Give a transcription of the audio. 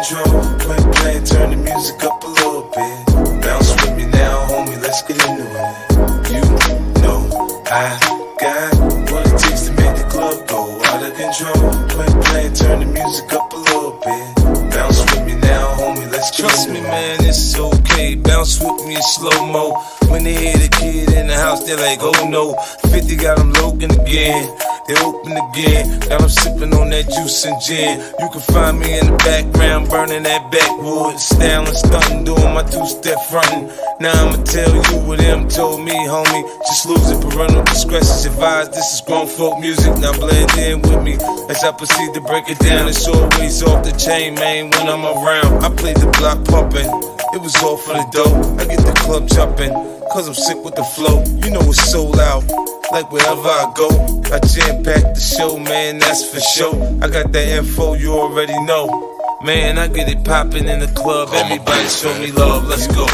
control. Quit playing, turn the music up a little bit. Bounce with me now, homie, let's get into it. You know I got what it takes to make the club go out of control. Quit playing, turn the music up a little bit. Bounce with me now, homie, let's get Trust into me, it. man, it's okay. Bounce with me in slow-mo. When they hear the kid in the house, they're like, oh no. 50 got them Logan again. They open again. Got them sipping on that juice and gin. You can find me in the background, burning that backwood. Styling, stunting, doing my two-step fronting. Now I'ma tell you what them told me, homie. Just lose it, parental discretion's advised. This is grown folk music, now blend in with me. As I proceed to break it down, it's always off the chain, man, when I'm around. I play the block pumping, it was all for the dough. I get the club jumping, cause I'm sick with the flow. You know it's sold out, like wherever I go. I jam-pack the show, man, that's for sure. I got that info, you already know. Man, I get it poppin' in the club, everybody show me love, let's go.